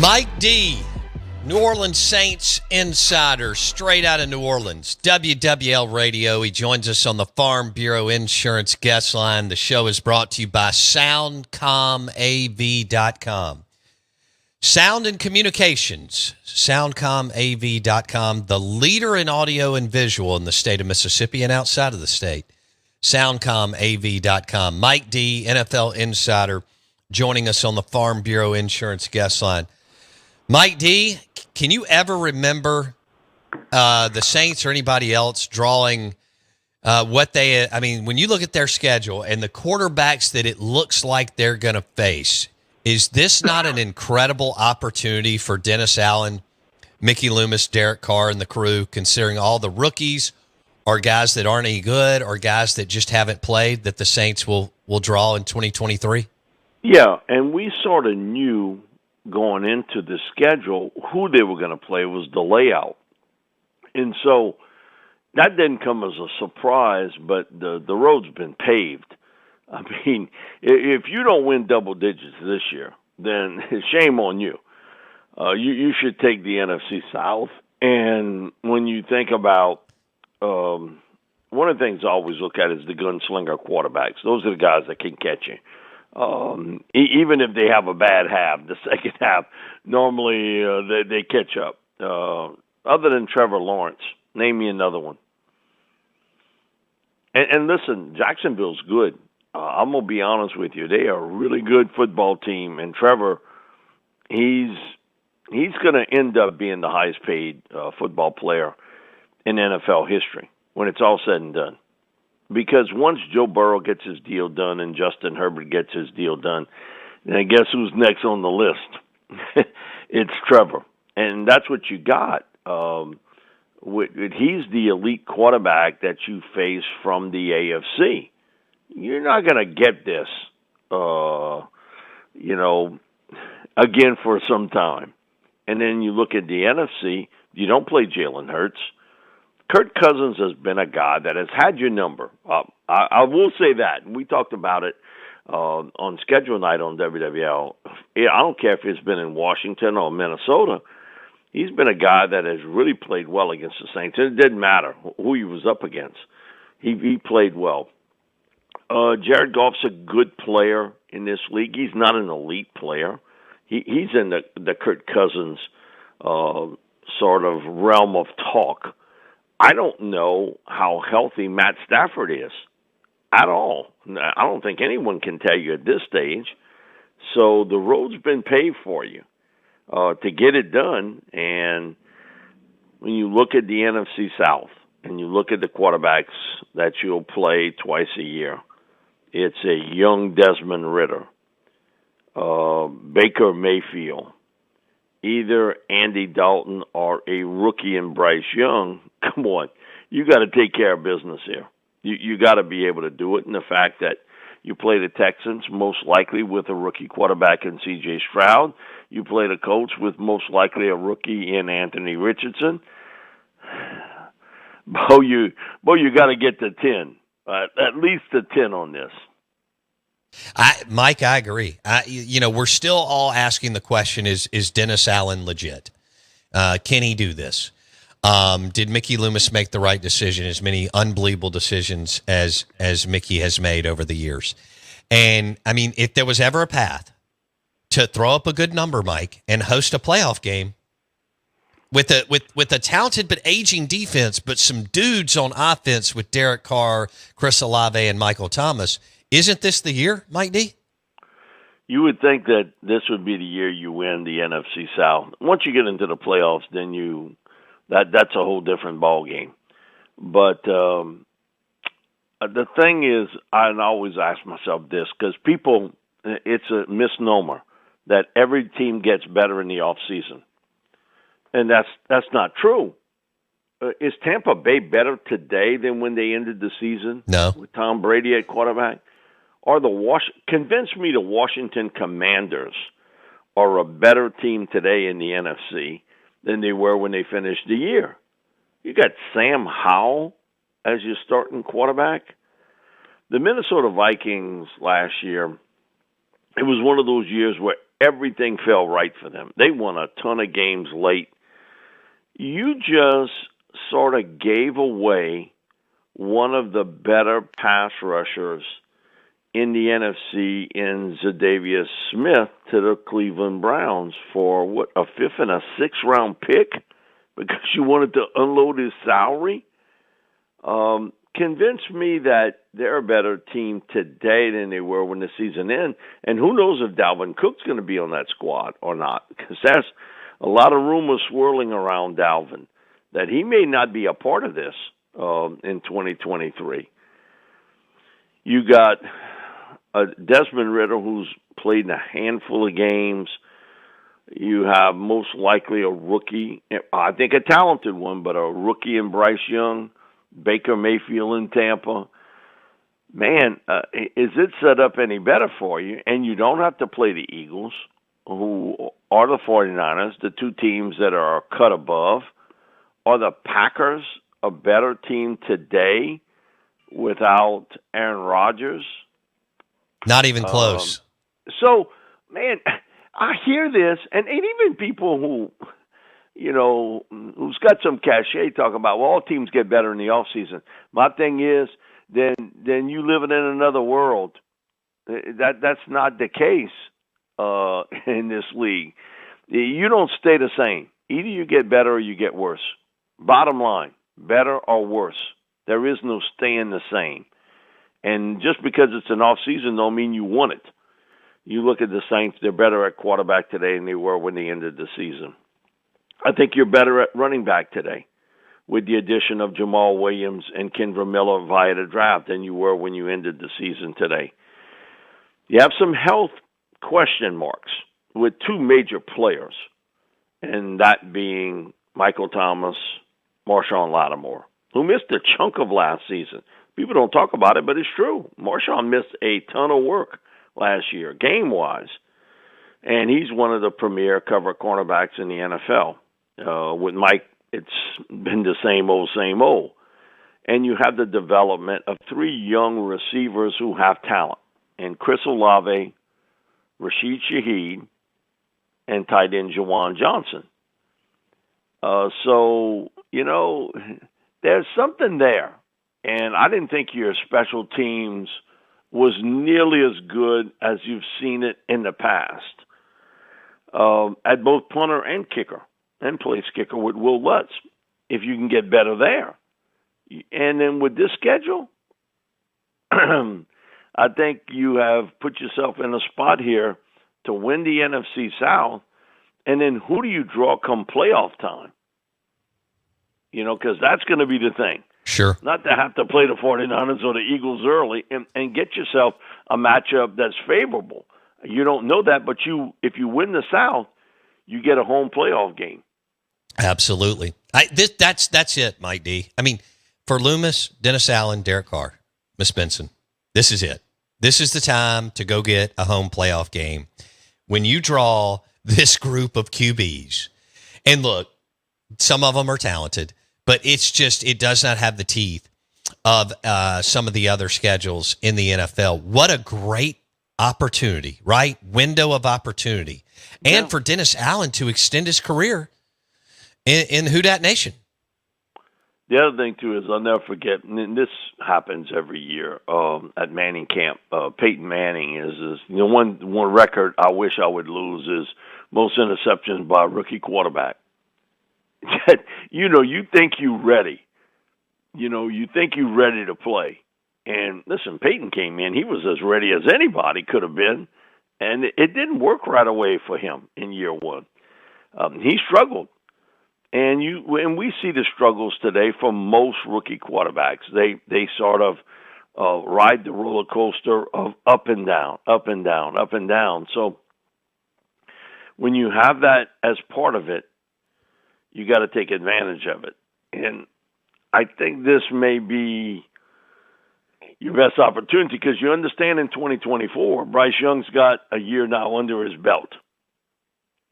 Mike D, New Orleans Saints insider, straight out of New Orleans, WWL Radio. He joins us on the Farm Bureau Insurance guest line. The show is brought to you by SoundcomAV.com. Sound and Communications, SoundcomAV.com, the leader in audio and visual in the state of Mississippi and outside of the state. SoundcomAV.com. Mike D, NFL insider, joining us on the Farm Bureau Insurance guest line. Mike D, can you ever remember the Saints or anybody else drawing when you look at their schedule and the quarterbacks that it looks like they're going to face, is this not an incredible opportunity for Dennis Allen, Mickey Loomis, Derek Carr, and the crew, considering all the rookies or guys that aren't any good or guys that just haven't played that the Saints will draw in 2023? Yeah, and we sort of knew going into the schedule who they were going to play was the layout. And so that didn't come as a surprise, but the road's been paved. I mean, if you don't win double digits this year, then shame on you. You should take the NFC South. And when you think about one of the things I always look at is the gunslinger quarterbacks. Those are the guys that can catch you. Even if they have a bad half, the second half, normally they catch up. Other than Trevor Lawrence, name me another one. And listen, Jacksonville's good. I'm going to be honest with you. They are a really good football team, and Trevor, he's going to end up being the highest paid football player in NFL history when it's all said and done. Because once Joe Burrow gets his deal done and Justin Herbert gets his deal done, then guess who's next on the list? It's Trevor. And that's what you got. He's the elite quarterback that you face from the AFC. You're not going to get this, again for some time. And then you look at the NFC, you don't play Jalen Hurts. Kirk Cousins has been a guy that has had your number. I will say that. We talked about it on schedule night on WWL. I don't care if it's been in Washington or Minnesota. He's been a guy that has really played well against the Saints. It didn't matter who he was up against. He played well. Jared Goff's a good player in this league. He's not an elite player. He's in the Kirk Cousins sort of realm of talk. I don't know how healthy Matt Stafford is at all. I don't think anyone can tell you at this stage. So the road's been paved for you to get it done. And when you look at the NFC South and you look at the quarterbacks that you'll play twice a year, it's a young Desmond Ridder, Baker Mayfield, either Andy Dalton or a rookie in Bryce Young. Come on, you got to take care of business here. You got to be able to do it. And the fact that you play the Texans most likely with a rookie quarterback in C.J. Stroud, you play the Colts with most likely a rookie in Anthony Richardson. Bo, you got to get to 10, at least to 10 on this. Mike, I agree. We're still all asking the question: Is Dennis Allen legit? Can he do this? Did Mickey Loomis make the right decision? As many unbelievable decisions as Mickey has made over the years. And I mean, if there was ever a path to throw up a good number, Mike, and host a playoff game with a talented but aging defense, but some dudes on offense with Derek Carr, Chris Olave, and Michael Thomas. Isn't this the year, Mike D? You would think that this would be the year you win the NFC South. Once you get into the playoffs, then that's a whole different ball game. But the thing is, I always ask myself this, because it's a misnomer that every team gets better in the off season, and that's not true. Is Tampa Bay better today than when they ended the season? No. With Tom Brady at quarterback? Or convince me the Washington Commanders are a better team today in the NFC than they were when they finished the year. You got Sam Howell as your starting quarterback. The Minnesota Vikings last year, it was one of those years where everything fell right for them. They won a ton of games late. You just sort of gave away one of the better pass rushers in the NFC in Za'Darius Smith to the Cleveland Browns for, what, a fifth and a sixth round pick because you wanted to unload his salary? Convince me that they're a better team today than they were when the season ended. And who knows if Dalvin Cook's going to be on that squad or not, because there's a lot of rumors swirling around Dalvin that he may not be a part of this in 2023. You got Desmond Ridder, who's played in a handful of games. You have most likely a rookie, I think a talented one, but a rookie in Bryce Young, Baker Mayfield in Tampa. Man, is it set up any better for you? And you don't have to play the Eagles, who are the 49ers, the two teams that are cut above. Are the Packers a better team today without Aaron Rodgers? Not even close. So, man, I hear this, and even people who, who's got some cachet talk about, well, all teams get better in the offseason. My thing is, then you living in another world. That's not the case in this league. You don't stay the same. Either you get better or you get worse. Bottom line, better or worse. There is no staying the same. And just because it's an off season don't mean you won it. You look at the Saints, they're better at quarterback today than they were when they ended the season. I think you're better at running back today with the addition of Jamal Williams and Kendra Miller via the draft than you were when you ended the season today. You have some health question marks with two major players, and that being Michael Thomas, Marshawn Lattimore, who missed a chunk of last season. People don't talk about it, but it's true. Marshawn missed a ton of work last year, game-wise. And he's one of the premier cover cornerbacks in the NFL. With Mike, it's been the same old. And you have the development of three young receivers who have talent. And Chris Olave, Rashid Shaheed, and tight end Jawan Johnson. So, there's something there. And I didn't think your special teams was nearly as good as you've seen it in the past at both punter and kicker, and place kicker with Will Lutz, if you can get better there. And then with this schedule, I think you have put yourself in a spot here to win the NFC South, and then who do you draw come playoff time? Because that's going to be the thing. Sure. Not to have to play the 49ers or the Eagles early and get yourself a matchup that's favorable. You don't know that, but if you win the South, you get a home playoff game. Absolutely. That's it, Mike D. I mean, for Loomis, Dennis Allen, Derek Carr, Miss Benson, this is it. This is the time to go get a home playoff game. When you draw this group of QBs, and look, some of them are talented, but it does not have the teeth of some of the other schedules in the NFL. What a great opportunity, right? Window of opportunity. And for Dennis Allen to extend his career in Who Dat Nation. The other thing, too, is I'll never forget, and this happens every year at Manning camp. Peyton Manning is one record I wish I would lose is most interceptions by a rookie quarterback. You think you're ready. You think you're ready to play. And listen, Peyton came in. He was as ready as anybody could have been. And it didn't work right away for him in year one. He struggled. And we see the struggles today for most rookie quarterbacks. They sort of ride the roller coaster of up and down, up and down, up and down. So when you have that as part of it, you got to take advantage of it. And I think this may be your best opportunity because you understand in 2024, Bryce Young's got a year now under his belt.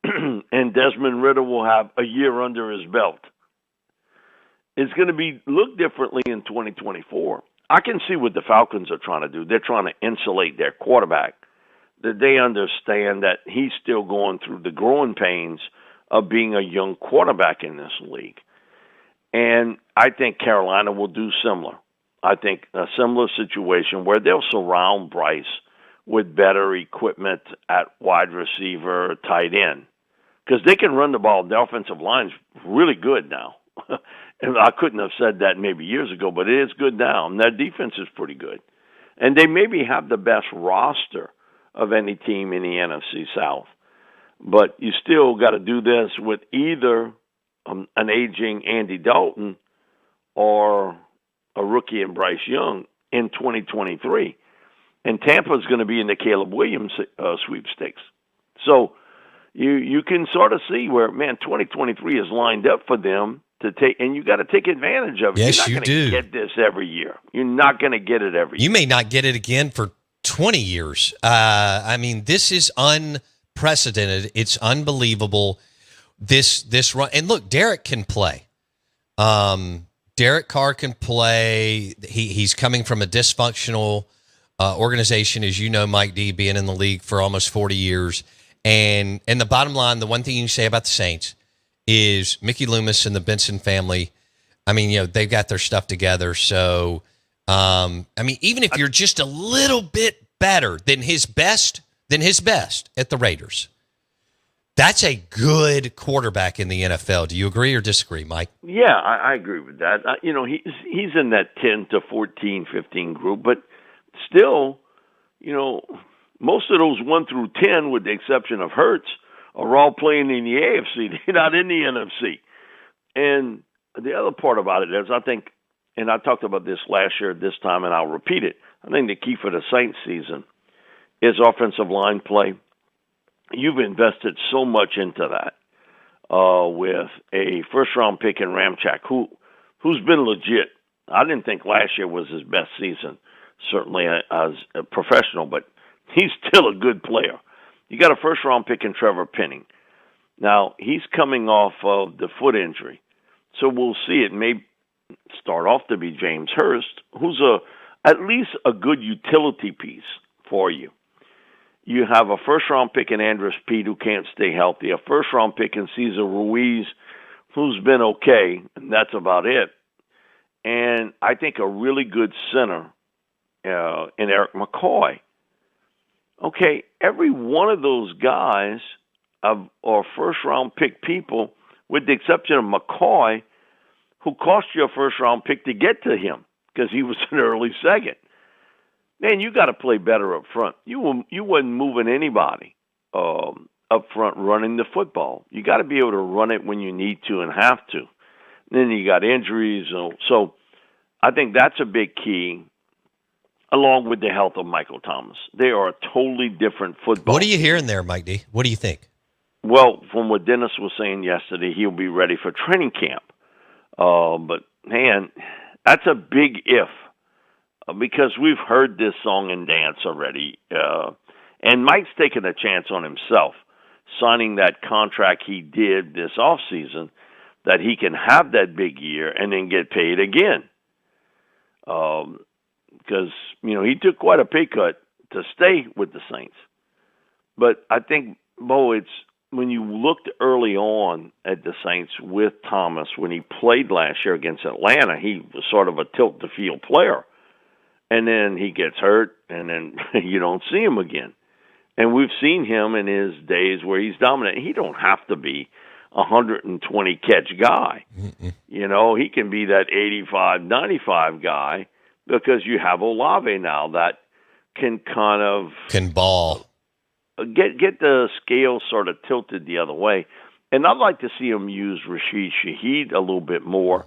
And Desmond Ridder will have a year under his belt. It's going to look differently in 2024. I can see what the Falcons are trying to do. They're trying to insulate their quarterback. that they understand that he's still going through the growing pains of being a young quarterback in this league. And I think Carolina will do similar. I think a similar situation where they'll surround Bryce with better equipment at wide receiver, tight end. Because they can run the ball. The offensive line's really good now. And I couldn't have said that maybe years ago, but it is good now. And their defense is pretty good. And they maybe have the best roster of any team in the NFC South. But you still got to do this with either an aging Andy Dalton or a rookie in Bryce Young in 2023. And Tampa's going to be in the Caleb Williams sweepstakes. So you can sort of see where, man, 2023 is lined up for them to take, and you got to take advantage of it. Yes, You're not going to get this every year. You're not going to get it every year. You may not get it again for 20 years. I mean, this is unprecedented. It's unbelievable. This run, and look, Derek can play. Derek Carr can play. He's coming from a dysfunctional organization, as you know, Mike D, being in the league for almost 40 years. And the bottom line, the one thing you can say about the Saints is Mickey Loomis and the Benson family. I mean, you know, they've got their stuff together. So, I mean, even if you're just a little bit better than his best at the Raiders, that's a good quarterback in the NFL. Do you agree or disagree, Mike? Yeah, I agree with that. You know, he's in that 10 to 14, 15 group, but still, you know, most of those 1 through 10, with the exception of Hurts, are all playing in the AFC. They're not in the NFC. And the other part about it is, I think, and I talked about this last year at this time, and I'll repeat it, I think the key for the Saints season is offensive line play. You've invested so much into that with a first-round pick in Ramchak, who's been legit. I didn't think last year was his best season, certainly as a professional, but he's still a good player. You got a first-round pick in Trevor Penning. Now, he's coming off of the foot injury, so we'll see. It may start off to be James Hurst, who's at least a good utility piece for you. You have a first-round pick in Andrus Peat, who can't stay healthy, a first-round pick in Cesar Ruiz, who's been okay, and that's about it. And I think a really good center in Eric McCoy. Okay, every one of those guys are first-round pick people, with the exception of McCoy, who cost you a first-round pick to get to him because he was an early second. Man, you got to play better up front. You wasn't moving anybody up front running the football. You got to be able to run it when you need to and have to. And then you got injuries. So I think that's a big key, along with the health of Michael Thomas. They are a totally different football. What are you hearing there, Mike D? What do you think? Well, from what Dennis was saying yesterday, he'll be ready for training camp. But, man, that's a big if. Because we've heard this song and dance already. And Mike's taking a chance on himself, signing that contract he did this offseason, that he can have that big year and then get paid again. Because, you know, he took quite a pay cut to stay with the Saints. But I think, Bo, it's when you looked early on at the Saints with Thomas, when he played last year against Atlanta, he was sort of a tilt-the-field player. And then he gets hurt, and then you don't see him again. And we've seen him in his days where he's dominant. He don't have to be a 120-catch guy. Mm-mm. You know, he can be that 85, 95 guy because you have Olave now that can kind of... Can ball. Get the scale sort of tilted the other way. And I'd like to see him use Rashid Shaheed a little bit more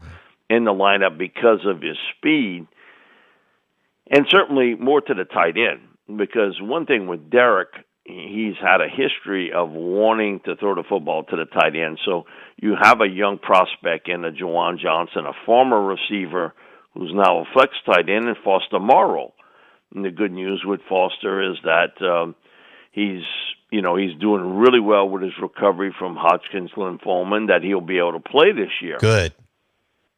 in the lineup because of his speed. And certainly more to the tight end, because one thing with Derek, he's had a history of wanting to throw the football to the tight end. So you have a young prospect in a Juwan Johnson, a former receiver who's now a flex tight end, and Foster Morrow. And the good news with Foster is that he's doing really well with his recovery from Hodgkin's lymphoma, and that he'll be able to play this year. Good.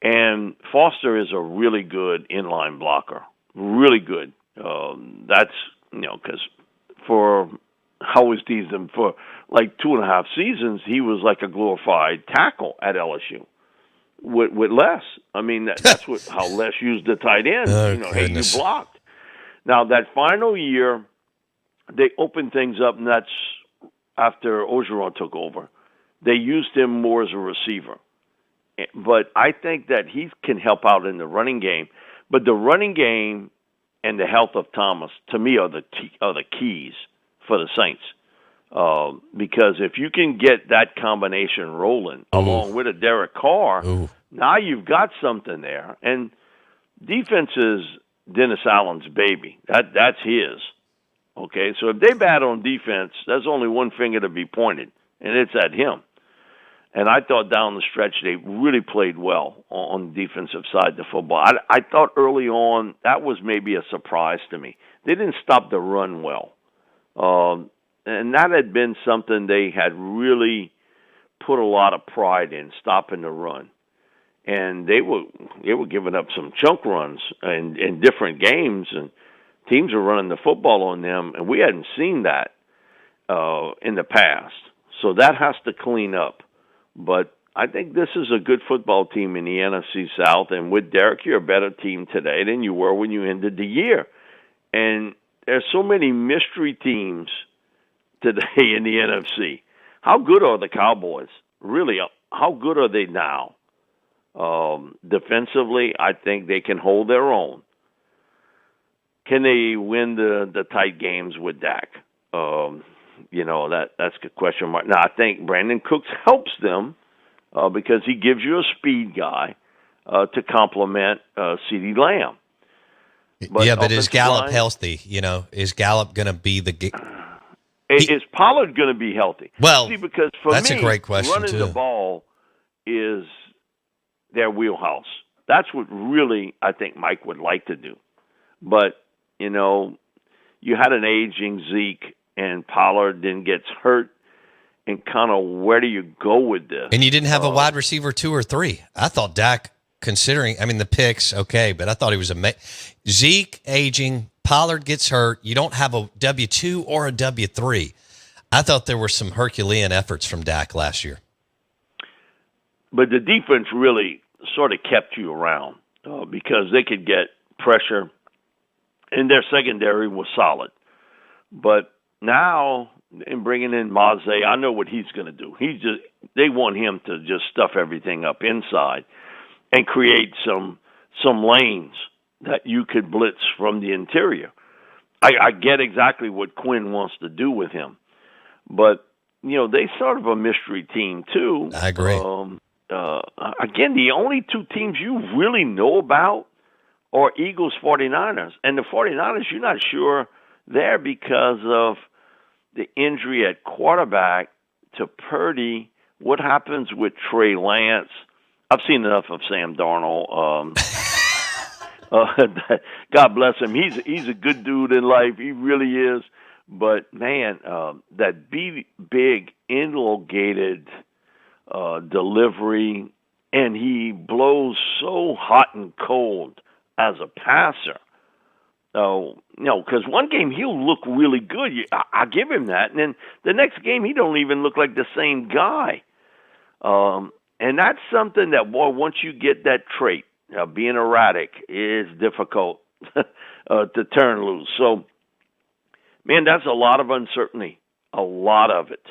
And Foster is a really good inline blocker. Really good. That's, because for I always teased him for like 2.5 seasons. He was like a glorified tackle at LSU with Les. I mean, that's how Les used the tight end. Oh, Hey, you goodness. blocked. Now that final year, they opened things up, and that's after Orgeron took over. They used him more as a receiver. But I think that he can help out in the running game. But the running game and the health of Thomas, to me, are the keys for the Saints. Because if you can get that combination rolling along with a Derek Carr, now you've got something there. And defense is Dennis Allen's baby. That's his. Okay, so if they bat on defense, there's only one finger to be pointed, and it's at him. And I thought down the stretch they really played well on the defensive side of the football. I thought early on that was maybe a surprise to me. They didn't stop the run well. And that had been something they had really put a lot of pride in, stopping the run. And they were giving up some chunk runs in different games, and teams were running the football on them, and we hadn't seen that in the past. So that has to clean up. But I think this is a good football team in the NFC South, and with Derek, you're a better team today than you were when you ended the year. And there's so many mystery teams today in the NFC. How good are the Cowboys? Really, how good are they now? Defensively, I think they can hold their own. Can they win the tight games with Dak? That's a question mark. Now, I think Brandon Cooks helps them because he gives you a speed guy to complement CeeDee Lamb. But is Gallup healthy? Is Gallup going to be the is Pollard going to be healthy? Well, see, because for that's me, a great question running too. The ball is their wheelhouse. That's what really I think Mike would like to do. But, you had an aging Zeke, and Pollard then gets hurt, and kind of where do you go with this? And you didn't have a wide receiver 2 or 3. I thought Dak, considering, the picks, okay, but I thought he was Zeke aging, Pollard gets hurt. You don't have a W2 or a W3. I thought there were some Herculean efforts from Dak last year. But the defense really sort of kept you around because they could get pressure, and their secondary was solid. But now, in bringing in Maze, I know what he's going to do. They want him to just stuff everything up inside and create some lanes that you could blitz from the interior. I get exactly what Quinn wants to do with him. But, they sort of a mystery team, too. I agree. Again, the only two teams you really know about are Eagles, 49ers. And the 49ers, you're not sure there because of the injury at quarterback to Purdy. What happens with Trey Lance? I've seen enough of Sam Darnold. God bless him. He's a good dude in life. He really is. But, man, that big, elongated delivery, and he blows so hot and cold as a passer. Because one game he'll look really good. I give him that. And then the next game he don't even look like the same guy. And that's something that, boy, once you get that trait, being erratic is difficult to turn loose. So, man, that's a lot of uncertainty, a lot of it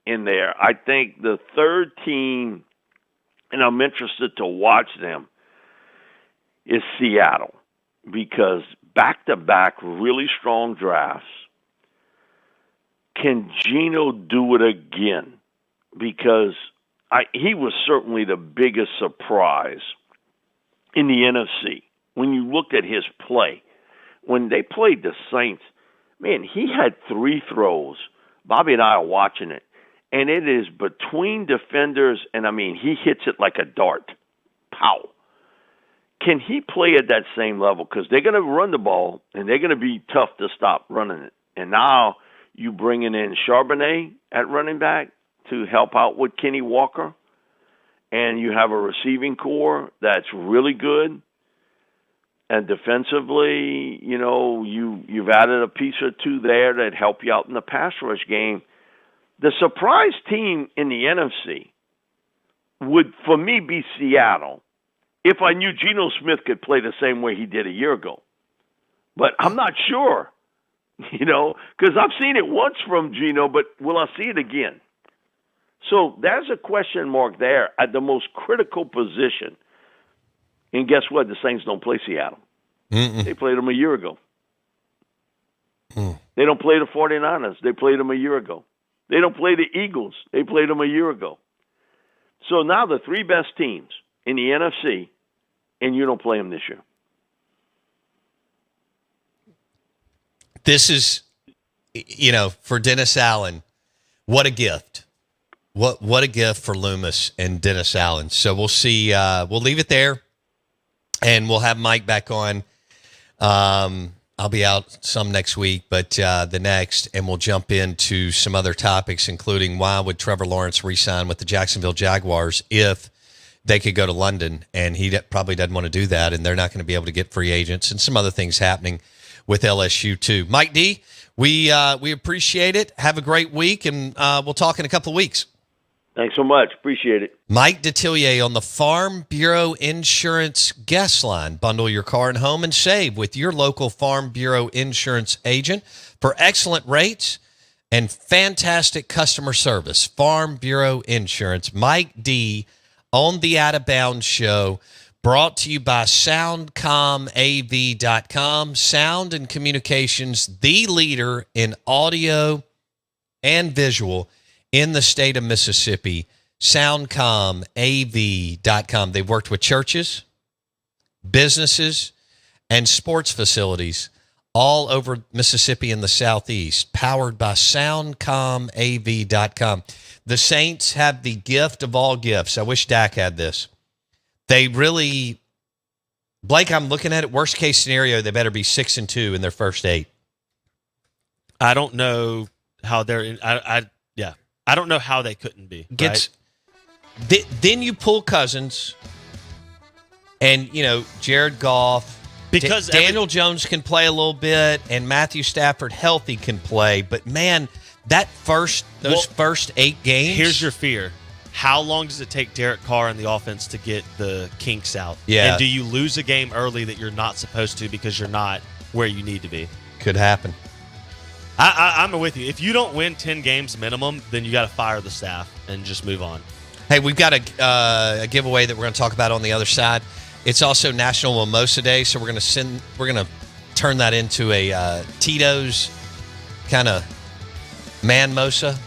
in there. I think the third team, and I'm interested to watch them, is Seattle, because back-to-back really strong drafts. Can Geno do it again? Because he was certainly the biggest surprise in the NFC when you looked at his play. When they played the Saints, man, he had 3 throws. Bobby and I are watching it, and it is between defenders, and, he hits it like a dart. Pow. Can he play at that same level? Because they're going to run the ball, and they're going to be tough to stop running it. And now you bringing in Charbonnet at running back to help out with Kenny Walker, and you have a receiving core that's really good. And defensively, you've added a piece or two there that help you out in the pass rush game. The surprise team in the NFC would, for me, be Seattle if I knew Geno Smith could play the same way he did a year ago. But I'm not sure, because I've seen it once from Geno, but will I see it again? So there's a question mark there at the most critical position. And guess what? The Saints don't play Seattle. Mm-mm. They played them a year ago. They don't play the 49ers. They played them a year ago. They don't play the Eagles. They played them a year ago. So now the three best teams in the NFC, and you don't play them this year. This is, for Dennis Allen, what a gift. What a gift for Loomis and Dennis Allen. So we'll see. We'll leave it there, and we'll have Mike back on. I'll be out some next week, but the next, and we'll jump into some other topics, including why would Trevor Lawrence re-sign with the Jacksonville Jaguars if they could go to London, and he probably doesn't want to do that, and they're not going to be able to get free agents, and some other things happening with LSU too. Mike D, we appreciate it. Have a great week, and we'll talk in a couple of weeks. Thanks so much. Appreciate it. Mike Detillier on the Farm Bureau Insurance guest line. Bundle your car and home and save with your local Farm Bureau Insurance agent for excellent rates and fantastic customer service. Farm Bureau Insurance. Mike D on the Out of Bounds Show, brought to you by SoundcomAV.com. Sound and Communications, the leader in audio and visual in the state of Mississippi. SoundcomAV.com. They've worked with churches, businesses, and sports facilities all over Mississippi and the Southeast, powered by SoundcomAV.com. The Saints have the gift of all gifts. I wish Dak had this. They really, Blake, I'm looking at it, worst case scenario, they better be 6-2 in their first 8. I don't know how they're in. I don't know how they couldn't be. Then you pull Cousins and, Jared Goff. Because Daniel Jones can play a little bit and Matthew Stafford healthy can play. But, man, first 8 games. Here's your fear. How long does it take Derek Carr and the offense to get the kinks out? Yeah. And do you lose a game early that you're not supposed to because you're not where you need to be? Could happen. I'm with you. If you don't win 10 games minimum, then you got to fire the staff and just move on. Hey, we've got a giveaway that we're going to talk about on the other side. It's also National Mimosa Day, so we're going to turn that into a Tito's kind of man-mosa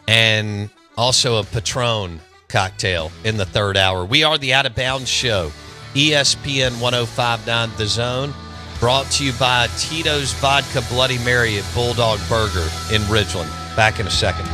and also a Patron cocktail in the third hour. We are the Out of Bounds Show, ESPN 105.9 The Zone. Brought to you by Tito's Vodka Bloody Mary at Bulldog Burger in Ridgeland. Back in a second.